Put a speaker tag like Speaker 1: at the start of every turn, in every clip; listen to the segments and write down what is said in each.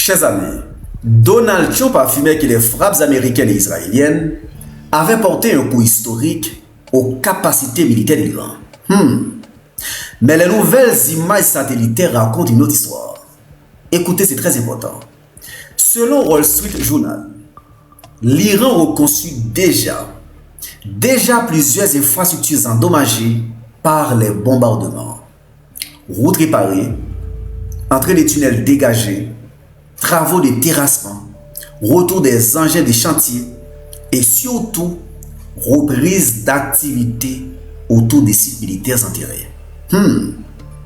Speaker 1: Chers amis, Donald Trump affirmait que les frappes américaines et israéliennes avaient porté un coup historique aux capacités militaires de l'Iran. Mais les nouvelles images satellitaires racontent une autre histoire. Écoutez, c'est très important. Selon Wall Street Journal, l'Iran reconstruit déjà plusieurs infrastructures endommagées par les bombardements. Routes réparées, entrée des tunnels dégagés, travaux de terrassement, retour des engins de chantier et surtout reprise d'activités autour des sites militaires enterrés.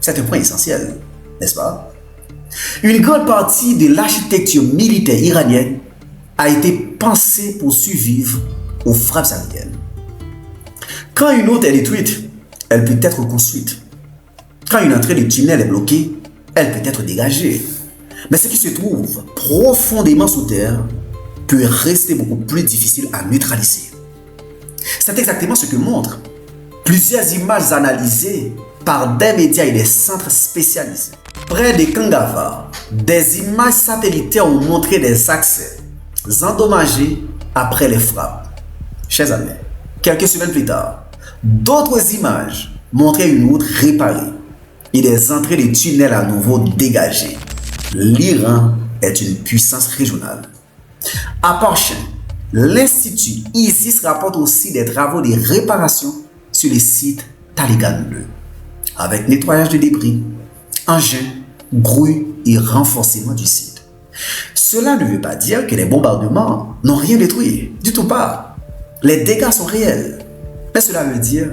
Speaker 1: C'est un point essentiel, n'est-ce pas? Une grande partie de l'architecture militaire iranienne a été pensée pour survivre aux frappes aériennes. Quand une autre est détruite, elle peut être reconstruite. Quand une entrée de tunnel est bloquée, elle peut être dégagée. Mais ce qui se trouve profondément sous terre peut rester beaucoup plus difficile à neutraliser. C'est exactement ce que montrent plusieurs images analysées par des médias et des centres spécialisés. Près de Kangava, des images satellitaires ont montré des accès endommagés après les frappes. Chers amis, quelques semaines plus tard, d'autres images montraient une route réparée et des entrées de tunnels à nouveau dégagées. L'Iran est une puissance régionale. À Parchin, l'Institut ISIS rapporte aussi des travaux de réparation sur le site Taligan 2, avec nettoyage de débris, engins, grouilles et renforcement du site. Cela ne veut pas dire que les bombardements n'ont rien détruit, du tout pas. Les dégâts sont réels, mais cela veut dire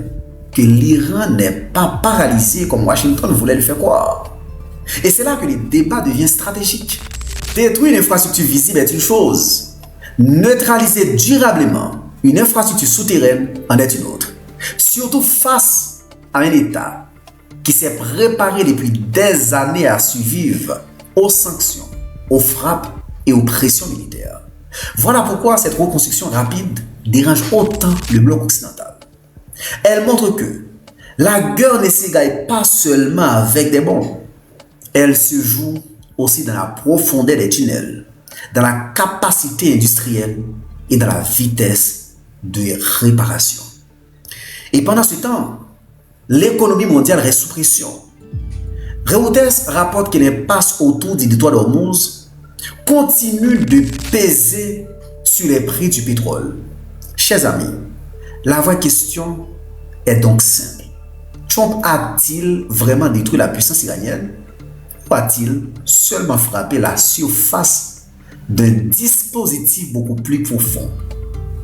Speaker 1: que l'Iran n'est pas paralysé comme Washington voulait le faire croire. Et c'est là que le débat devient stratégique. Détruire une infrastructure visible est une chose. Neutraliser durablement une infrastructure souterraine en est une autre. Surtout face à un État qui s'est préparé depuis des années à survivre aux sanctions, aux frappes et aux pressions militaires. Voilà pourquoi cette reconstruction rapide dérange autant le bloc occidental. Elle montre que la guerre ne se gagne pas seulement avec des bombes. Elle se joue aussi dans la profondeur des tunnels, dans la capacité industrielle et dans la vitesse de réparation. Et pendant ce temps, l'économie mondiale reste sous pression. Reuters rapporte que les passes autour du détroit d'Ormuz continuent de peser sur les prix du pétrole. Chers amis, la vraie question est donc simple. Trump a-t-il vraiment détruit la puissance iranienne? Ou a-t-il seulement frappé la surface d'un dispositif beaucoup plus profond?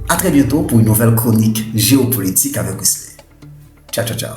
Speaker 1: À très bientôt pour une nouvelle chronique géopolitique avec Wesley. Ciao, ciao, ciao.